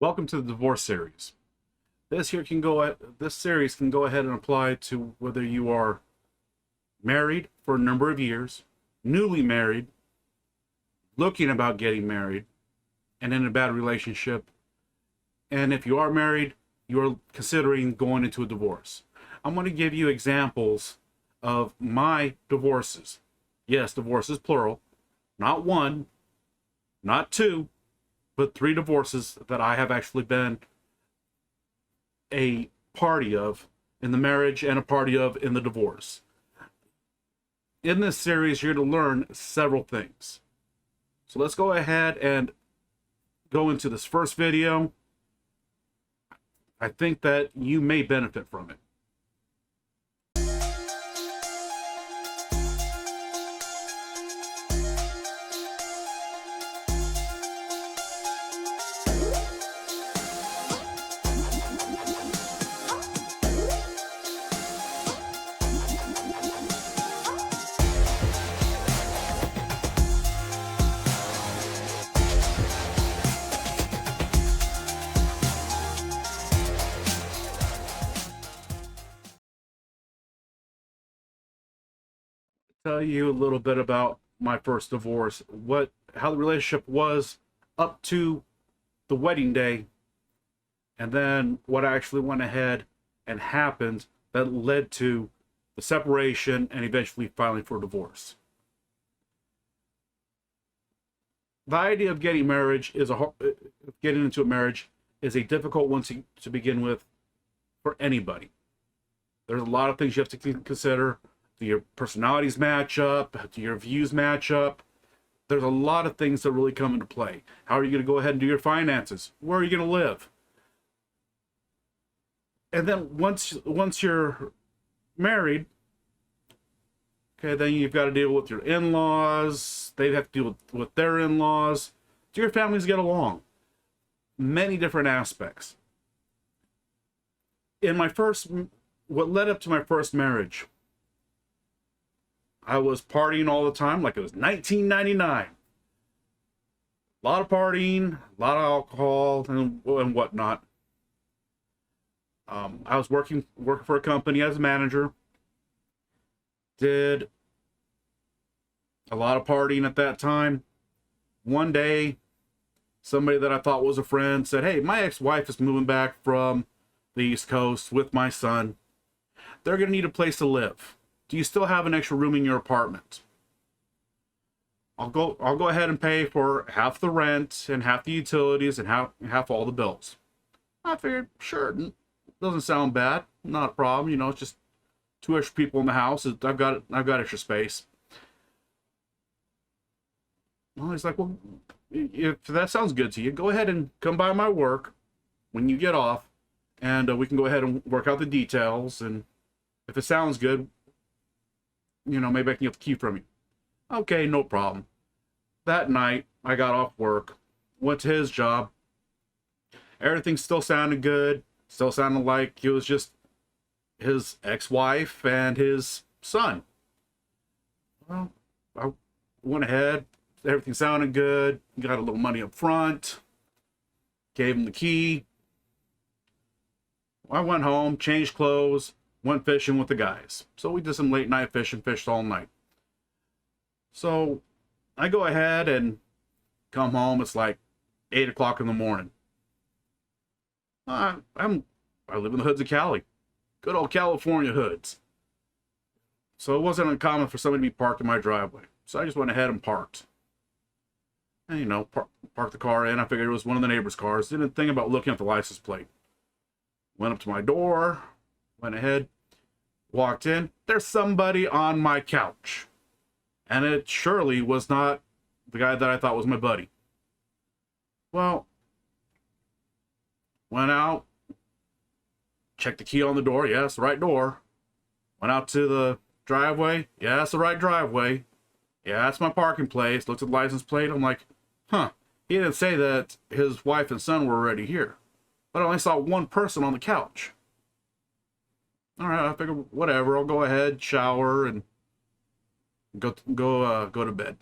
Welcome to the divorce series. This series can go ahead and apply to whether you are married for a number of years, newly married, looking about getting married, and in a bad relationship, and if you are married, you are considering going into a divorce. I'm going to give you examples of my divorces. Yes, divorces plural, not one, not two, but 3 divorces that I have actually been a party of in the marriage and a party of in the divorce. In this series, you're going to learn several things. So let's go ahead and go into this first video. I think that you may benefit from it. Tell you a little bit about my first divorce, how the relationship was up to the wedding day, and then what actually went ahead and happened that led to the separation and eventually filing for divorce. The idea of getting into a marriage is a difficult one to begin with for anybody. There's a lot of things you have to consider. Do your personalities match up? Do your views match up? There's a lot of things that really come into play. How are you going to go ahead and do your finances? Where are you going to live? And then once you're married, okay, then you've got to deal with your in-laws. They have to deal with their in-laws. Do your families get along? Many different aspects. What led up to my first marriage, I was partying all the time like it was 1999. A lot of partying, a lot of alcohol, and whatnot. I was working for a company as a manager. Did a lot of partying at that time. One day, somebody that I thought was a friend said, "Hey, my ex-wife is moving back from the East Coast with my son. They're going to need a place to live. Do you still have an extra room in your apartment? I'll go ahead and pay for half the rent and half the utilities and half all the bills." I figured, sure, doesn't sound bad, not a problem. It's just 2 extra people in the house. I've got extra space. Well, he's like, "Well, if that sounds good to you, go ahead and come by my work when you get off, and we can go ahead and work out the details. And if it sounds good, maybe I can get the key from you." Okay, no problem. That night, I got off work, went to his job. Everything still sounded good. Still sounded like it was just his ex-wife and his son. Well, I went ahead. Everything sounded good. Got a little money up front. Gave him the key. I went home, changed clothes, went fishing with the guys. So we did some late night fishing, fished all night. So I go ahead and come home. It's like 8 o'clock in the morning. I live in the hoods of Cali. Good old California hoods. So it wasn't uncommon for somebody to be parked in my driveway. So I just went ahead and parked. And, parked the car in. I figured it was one of the neighbor's cars. Didn't think about looking at the license plate. Went up to my door. Went ahead. Walked in. There's somebody on my couch. And it surely was not the guy that I thought was my buddy. Well, went out. Checked the key on the door. Yeah, it's the right door. Went out to the driveway. Yeah, that's the right driveway. Yeah, that's my parking place. Looked at the license plate. I'm like, huh. He didn't say that his wife and son were already here. But I only saw one person on the couch. All right, I figured, whatever. I'll go ahead, shower, and go to bed.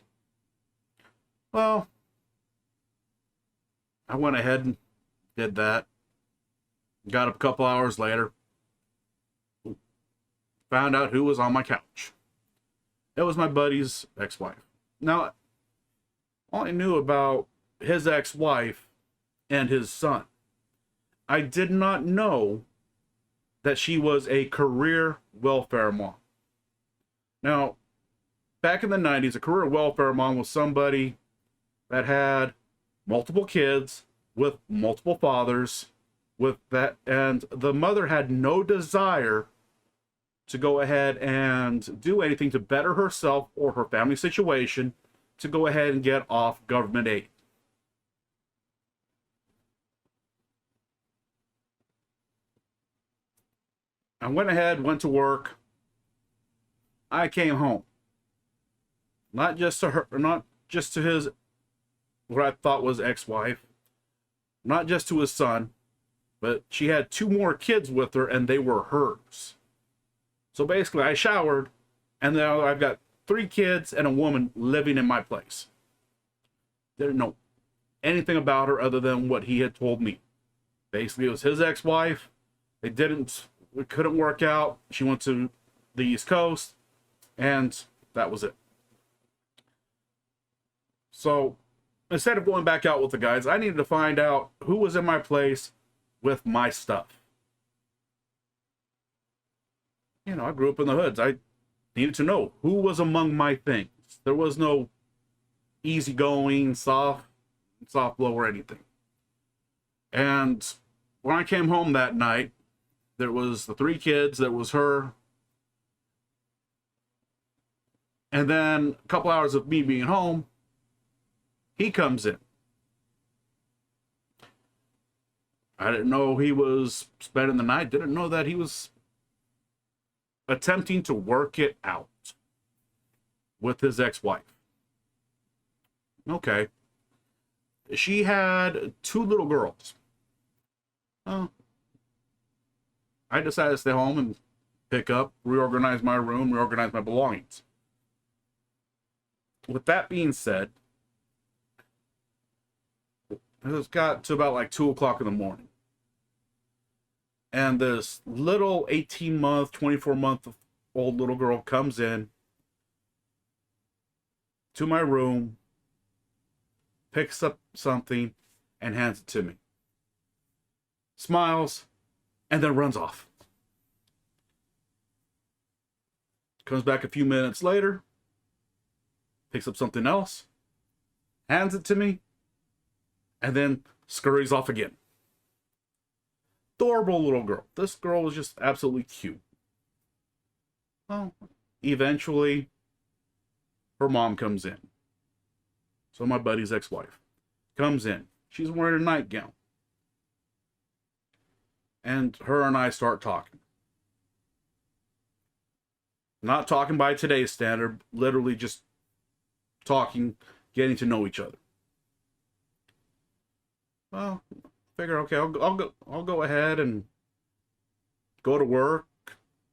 Well, I went ahead and Did that. Got up a couple hours later. Found out who was on my couch. It was my buddy's ex-wife. Now, all I knew about his ex-wife and his son, I did not know that she was a career welfare mom. Now, back in the 90s, a career welfare mom was somebody that had multiple kids with multiple fathers, with that, and the mother had no desire to go ahead and do anything to better herself or her family situation, to go ahead and get off government aid. I went ahead, went to work. I came home. Not just to her, not just to his, what I thought was ex-wife, not just to his son, but she had 2 more kids with her, and they were hers. So basically, I showered, and now I've got 3 kids and a woman living in my place. Didn't know anything about her other than what he had told me. Basically, it was his ex-wife. It couldn't work out. She went to the East Coast, and that was it. So instead of going back out with the guys, I needed to find out who was in my place with my stuff. You know, I grew up in the hoods. I needed to know who was among my things. There was no easygoing, soft blow or anything. And when I came home that night, there was the 3 kids, there was her, and then a couple hours of me being home, he comes in. I didn't know he was spending the night, didn't know that he was attempting to work it out with his ex-wife. Okay. She had 2 little girls. Oh. I decided to stay home and pick up, reorganize my room, reorganize my belongings. With that being said, it got to about like 2 o'clock in the morning. And this little 18-month, 24-month-old little girl comes in to my room, picks up something, and hands it to me. Smiles, and then runs off. Comes back a few minutes later, picks up something else, hands it to me, and then scurries off again. Adorable little girl. This girl was just absolutely cute. Well, eventually, her mom comes in. So my buddy's ex-wife comes in. She's wearing a nightgown. And her and I start talking. Not talking by today's standard, literally just talking, getting to know each other. Well, figure, okay, I'll go ahead and go to work,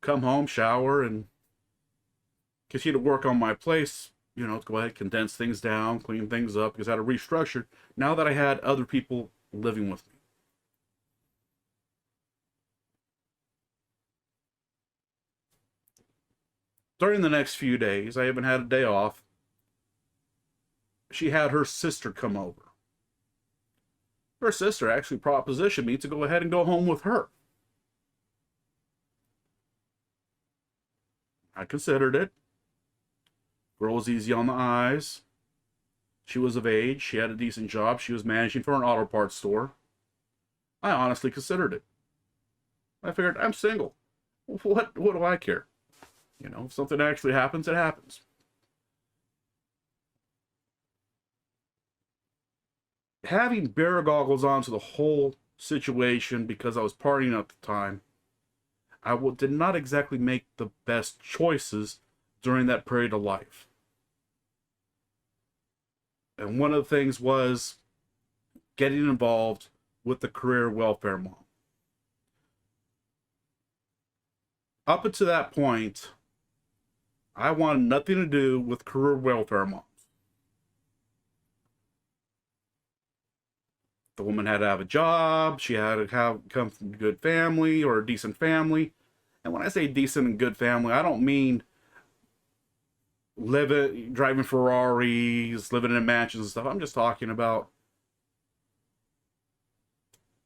come home, shower, and continue to work on my place, you know, to go ahead, condense things down, clean things up, because I had to restructure now that I had other people living with me. During the next few days, I even had a day off. She had her sister come over. Her sister actually propositioned me to go ahead and go home with her. I considered it. Girl was easy on the eyes. She was of age. She had a decent job. She was managing for an auto parts store. I honestly considered it. I figured, I'm single. What do I care? You know, if something actually happens, it happens. Having bear goggles on to the whole situation because I was partying at the time, I did not exactly make the best choices during that period of life. And one of the things was getting involved with the career welfare mom. Up until that point, I wanted nothing to do with career welfare moms. The woman had to have a job. She had to come from a good family or a decent family. And when I say decent and good family, I don't mean driving Ferraris, living in mansions and stuff. I'm just talking about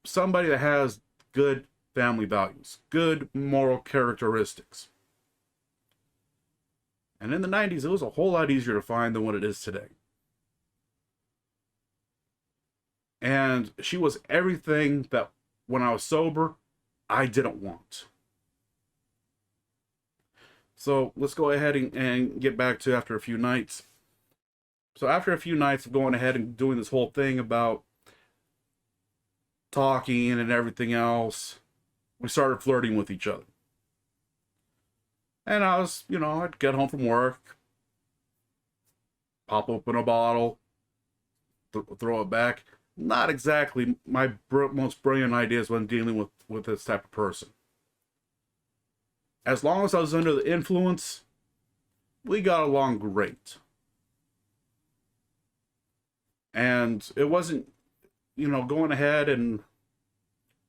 somebody that has good family values, good moral characteristics. And in the 90s, it was a whole lot easier to find than what it is today. And she was everything that when I was sober, I didn't want. So let's go ahead and get back to after a few nights. So after a few nights of going ahead and doing this whole thing about talking and everything else, we started flirting with each other. And I was, I'd get home from work, pop open a bottle, throw it back. Not exactly my most brilliant ideas when dealing with this type of person. As long as I was under the influence, we got along great. And it wasn't, going ahead and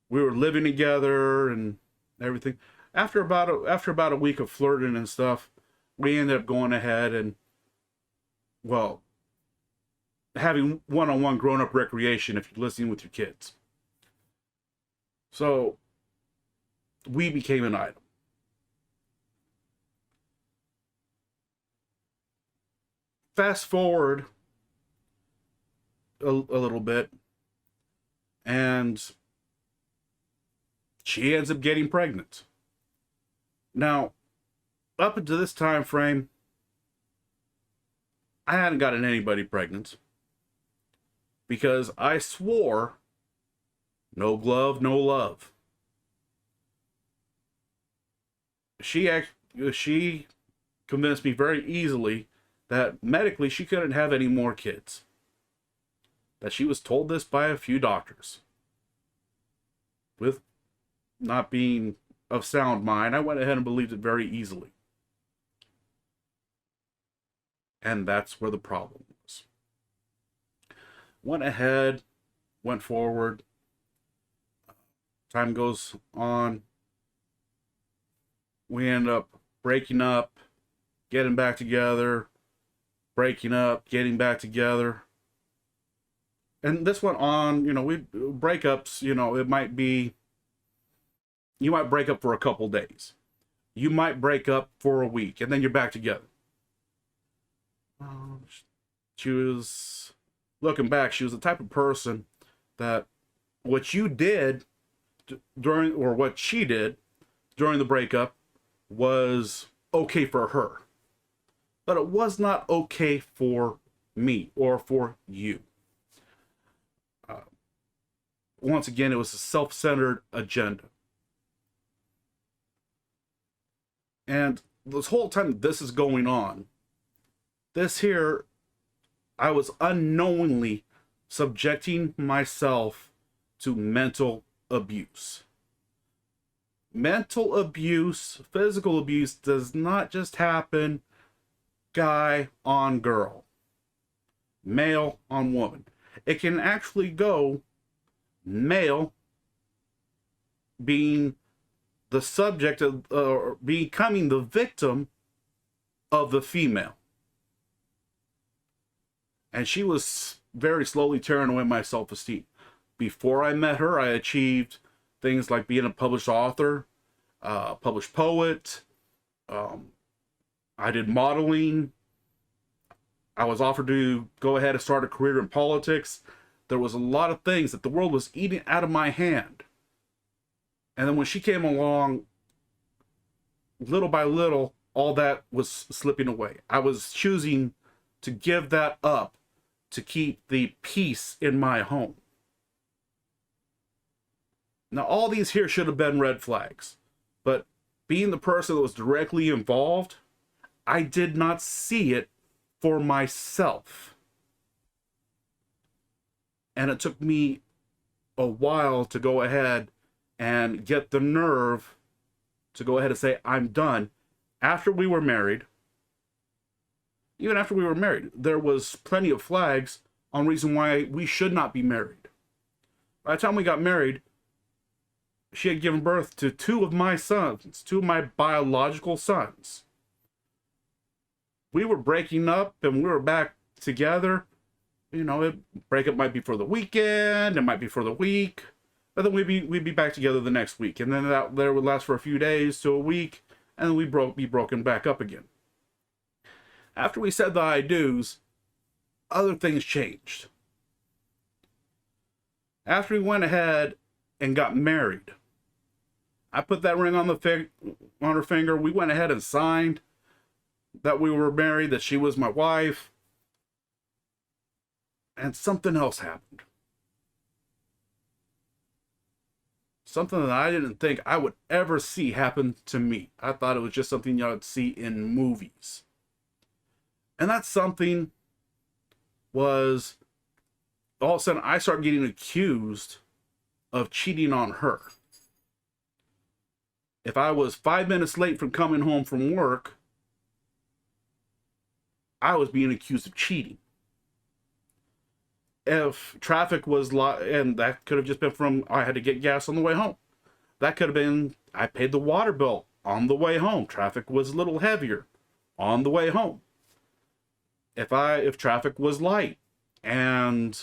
we were living together and everything. After about a week of flirting and stuff, we ended up going ahead and, well, having one-on-one grown-up recreation if you're listening with your kids. So we became an item. Fast forward a little bit, and she ends up getting pregnant. Now, up until this time frame, I hadn't gotten anybody pregnant because I swore, no glove, no love. She convinced me very easily that medically she couldn't have any more kids. That she was told this by a few doctors. With not being of sound mind, I went ahead and believed it very easily. And that's where the problem was. Went ahead, went forward. Time goes on. We end up breaking up, getting back together, breaking up, getting back together. And this went on, breakups, it might be, you might break up for a couple days. You might break up for a week, and then you're back together. She was, looking back, she was the type of person that what you did during, or what she did during the breakup was okay for her. But it was not okay for me or for you. Once again, it was a self-centered agenda. And this whole time this is going on, this here, I was unknowingly subjecting myself to mental abuse. Mental abuse, physical abuse does not just happen guy on girl, male on woman. It can actually go male being the subject of, becoming the victim of the female. And she was very slowly tearing away my self-esteem. Before I met her, I achieved things like being a published author, published poet. I did modeling. I was offered to go ahead and start a career in politics. There was a lot of things that the world was eating out of my hand. And then when she came along, little by little, all that was slipping away. I was choosing to give that up to keep the peace in my home. Now, all these here should have been red flags. But being the person that was directly involved, I did not see it for myself. And it took me a while to go ahead and get the nerve to go ahead and say, I'm done. After we were married, even after we were married, there was plenty of flags on reason why we should not be married. By the time we got married, she had given birth to two of my sons, two of my biological sons. We were breaking up and we were back together. You know, breakup might be for the weekend, it might be for the week, but then we'd be back together the next week, and then that there would last for a few days to a week, and then we'd be broken back up again. After we said the I do's, other things changed. After we went ahead and got married, I put that ring on her finger. We went ahead and signed that we were married, that she was my wife. And something else happened. Something that I didn't think I would ever see happen to me. I thought it was just something you would see in movies. And that something was, all of a sudden I started getting accused of cheating on her. If I was 5 minutes late from coming home from work, I was being accused of cheating. If traffic was and that could have just been from I had to get gas on the way home. That could have been I paid the water bill on the way home. Traffic was a little heavier on the way home. If traffic was light and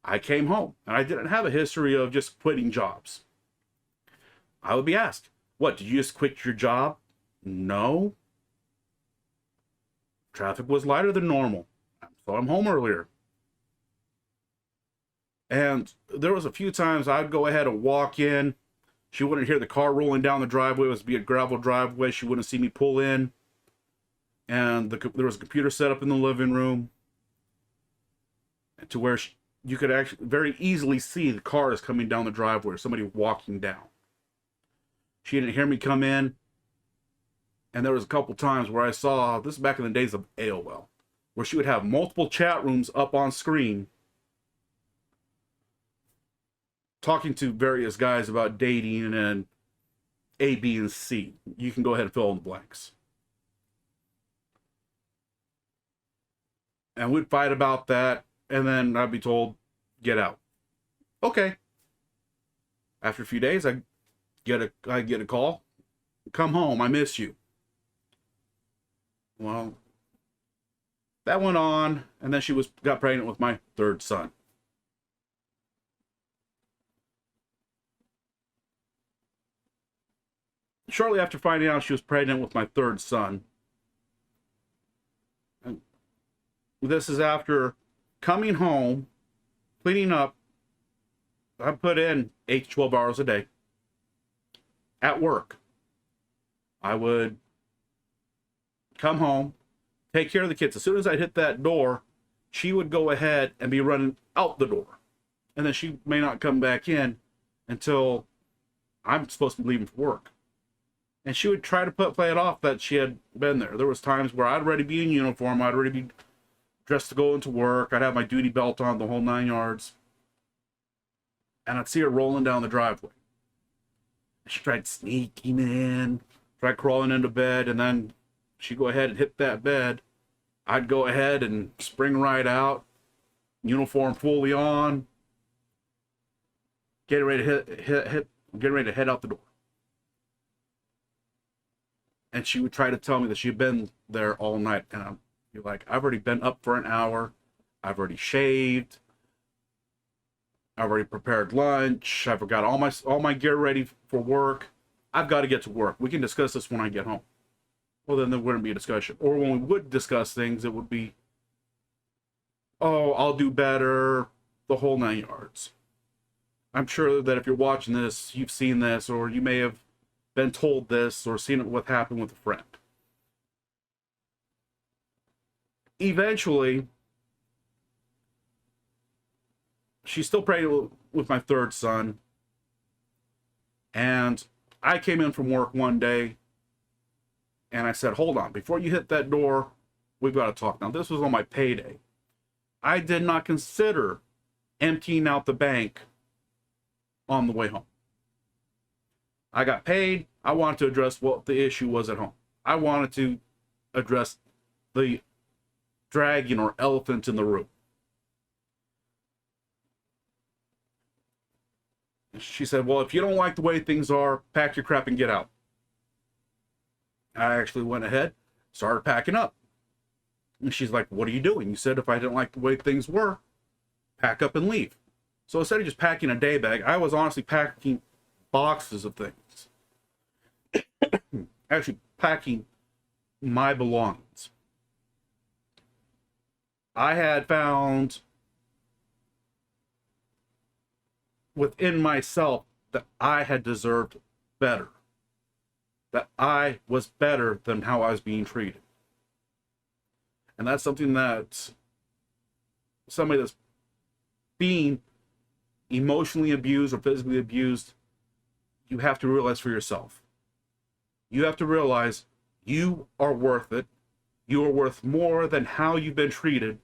I came home and I didn't have a history of just quitting jobs, I would be asked, "What, did you just quit your job?" No. Traffic was lighter than normal, so I'm home earlier. And there was a few times I'd go ahead and walk in. She wouldn't hear the car rolling down the driveway. It was be a gravel driveway. She wouldn't see me pull in. And there was a computer set up in the living room to where you could actually very easily see the cars coming down the driveway or somebody walking down. She didn't hear me come in. And there was a couple times where I saw, this is back in the days of AOL, where she would have multiple chat rooms up on screen talking to various guys about dating and A, B, and C. You can go ahead and fill in the blanks. And we'd fight about that, and then I'd be told, get out. Okay. After a few days, I get a call. Come home, I miss you. Well, that went on, and then she got pregnant with my third son. Shortly after finding out she was pregnant with my third son, and this is after coming home, cleaning up. I put in 8 to 12 hours a day at work. I would come home, take care of the kids. As soon as I hit that door, she would go ahead and be running out the door. And then she may not come back in until I'm supposed to be leaving for work. And she would try to play it off that she had been there. There was times where I'd already be in uniform. I'd already be dressed to go into work. I'd have my duty belt on, the whole 9 yards. And I'd see her rolling down the driveway. She tried sneaking in, tried crawling into bed, and then she'd go ahead and hit that bed. I'd go ahead and spring right out, uniform fully on, getting ready to head out the door. And she would try to tell me that she'd been there all night. And I'd be like, I've already been up for an hour. I've already shaved. I've already prepared lunch. I've got all my gear ready for work. I've got to get to work. We can discuss this when I get home. Well, then there wouldn't be a discussion. Or when we would discuss things, it would be, oh, I'll do better, the whole 9 yards. I'm sure that if you're watching this, you've seen this, or you may have been told this, or seen what happened with a friend. Eventually, she's still pregnant with my third son. And I came in from work one day, and I said, hold on, before you hit that door, we've got to talk. Now, this was on my payday. I did not consider emptying out the bank on the way home. I got paid. I wanted to address what the issue was at home. I wanted to address the dragon or elephant in the room. She said, well, if you don't like the way things are, pack your crap and get out. I actually went ahead, started packing up. And she's like, what are you doing? You said if I didn't like the way things were, pack up and leave. So instead of just packing a day bag, I was honestly packing boxes of things. Actually packing my belongings. I had found within myself that I had deserved better. That I was better than how I was being treated. And that's something that somebody that's being emotionally abused or physically abused, you have to realize for yourself. You have to realize you are worth it. You are worth more than how you've been treated.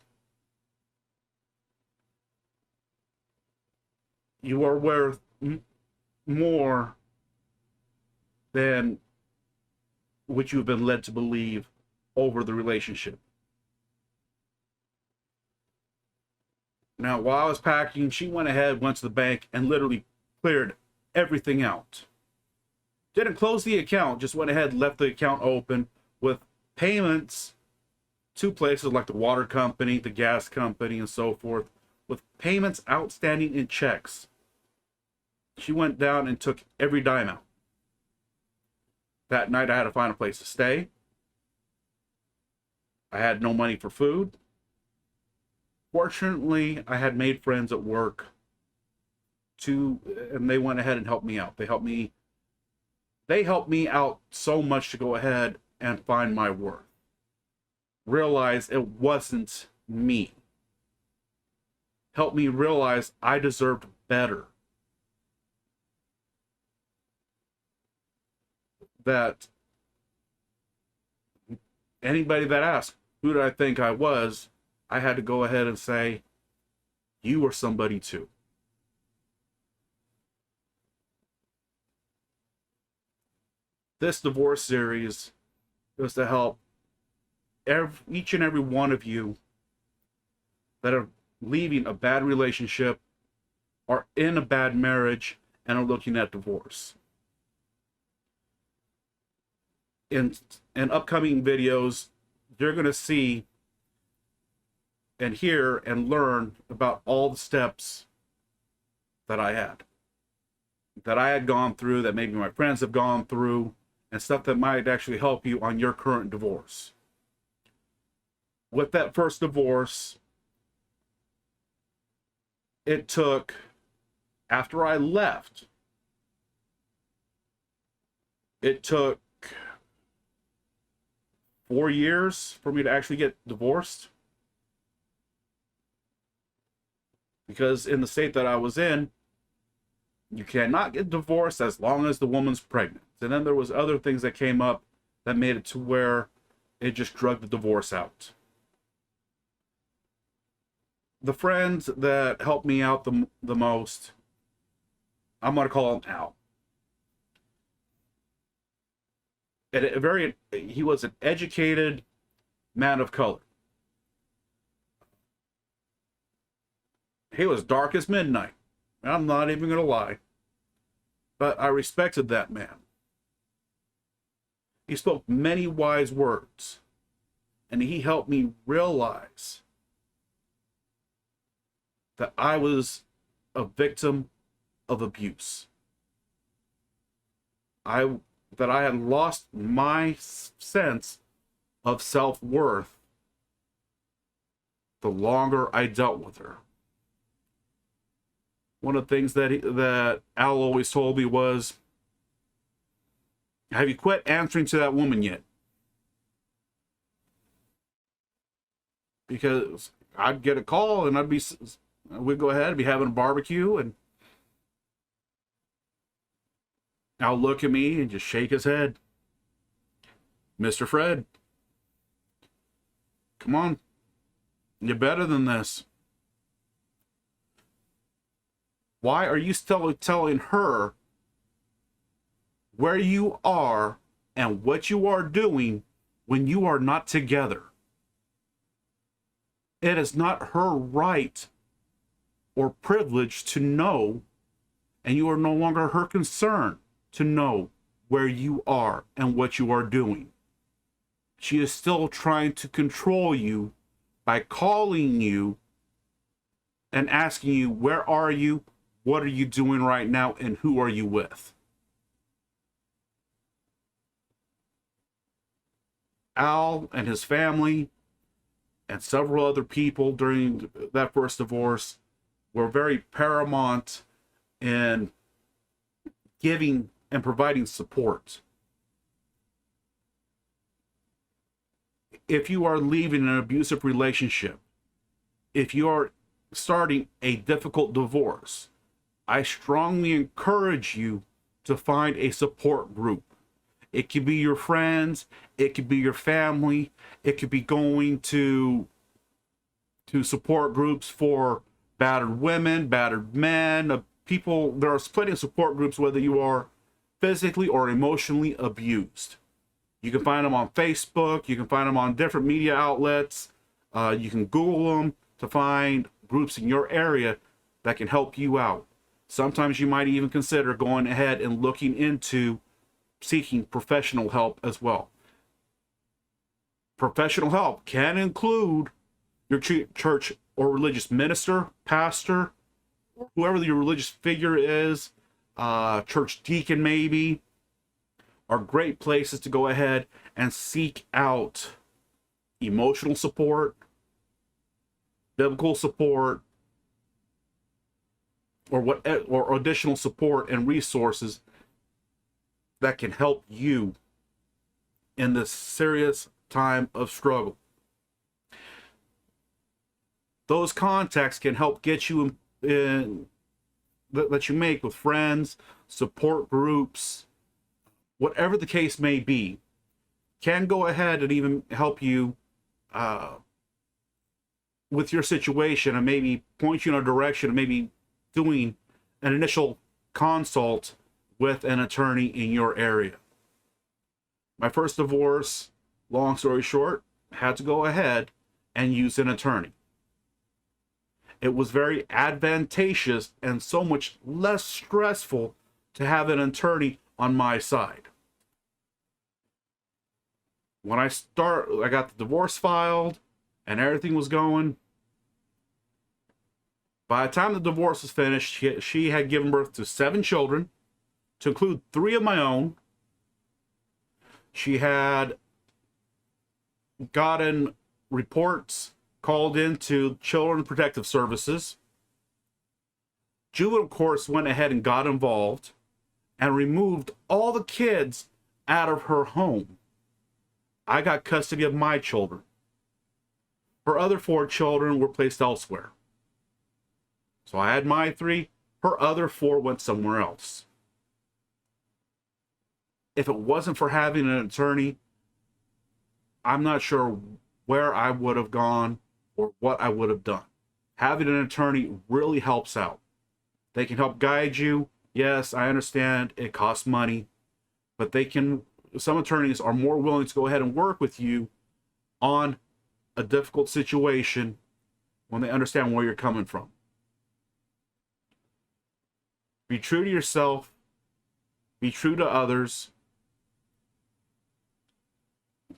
You are worth more than what you've been led to believe over the relationship. Now, while I was packing, she went ahead, went to the bank, and literally cleared everything out. Didn't close the account, just went ahead, left the account open with payments to places like the water company, the gas company, and so forth, with payments outstanding in checks. She went down and took every dime out. That night, I had to find a place to stay. I had no money for food. Fortunately, I had made friends at work and they went ahead and helped me out. They helped me out so much to go ahead and find my worth. Realize it wasn't me. Helped me realize I deserved better. That anybody that asked, who did I think I was? I had to go ahead and say, you are somebody too. This divorce series is to help each and every one of you that are leaving a bad relationship, are in a bad marriage, and are looking at divorce. In upcoming videos, you're going to see and hear and learn about all the steps that I had gone through, that maybe my friends have gone through, and stuff that might actually help you on your current divorce. With that first divorce, it took, after I left, it took 4 years for me to actually get divorced. Because in the state that I was in, you cannot get divorced as long as the woman's pregnant. And then there was other things that came up that made it to where it just drug the divorce out. The friends that helped me out the most, I'm going to call him Al. He was an educated man of color. He was dark as midnight. I'm not even going to lie. But I respected that man. He spoke many wise words. And he helped me realize that I was a victim of abuse. That I had lost my sense of self-worth the longer I dealt with her. One of the things that Al always told me was, have you quit answering to that woman yet? Because I'd get a call and we'd go ahead and be having a barbecue, and Al look at me and just shake his head. Mr. Fred, come on, you're better than this. Why are you still telling her where you are and what you are doing when you are not together? It is not her right or privilege to know and you are no longer her concern to know where you are and what you are doing. She is still trying to control you by calling you and asking you, where are you? What are you doing right now? And who are you with? Al and his family and several other people during that first divorce were very paramount in giving and providing support. If you are leaving an abusive relationship, if you are starting a difficult divorce, I strongly encourage you to find a support group. It could be your friends, it could be your family, it could be going to support groups for battered women, battered men, people. There are plenty of support groups, whether you are physically or emotionally abused. You can find them on Facebook, you can find them on different media outlets, you can Google them to find groups in your area that can help you out. Sometimes you might even consider going ahead and looking into seeking professional help as well. Professional help can include your church or religious minister, pastor, whoever your religious figure is, church deacon maybe, are great places to go ahead and seek out emotional support, biblical support, or additional support and resources that can help you in this serious time of struggle. Those contacts can help get you in that you make with friends, support groups, whatever the case may be, can go ahead and even help you with your situation and maybe point you in a direction of maybe doing an initial consult with an attorney in your area. My first divorce, long story short, had to go ahead and use an attorney. It was very advantageous and so much less stressful to have an attorney on my side. When I got the divorce filed and everything was going. By the time the divorce was finished, she had given birth to 7 children, to include 3 of my own. She had gotten reports called into Children Protective Services. Juvenile courts went ahead and got involved and removed all the kids out of her home. I got custody of my children. Her other 4 children were placed elsewhere. So I had my 3, her other 4 went somewhere else. If it wasn't for having an attorney, I'm not sure where I would have gone or what I would have done. Having an attorney really helps out. They can help guide you. Yes, I understand it costs money, but some attorneys are more willing to go ahead and work with you on a difficult situation when they understand where you're coming from. Be true to yourself. Be true to others.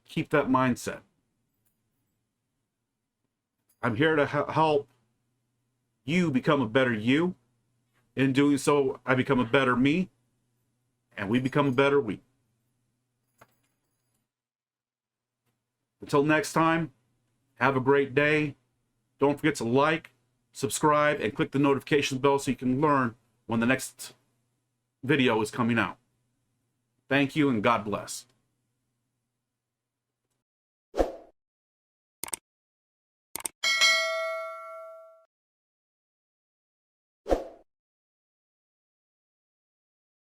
Keep that mindset. I'm here to help you become a better you. In doing so, I become a better me, and we become a better we. Until next time, have a great day. Don't forget to like, subscribe, and click the notification bell so you can learn when the next video is coming out. Thank you, and God bless.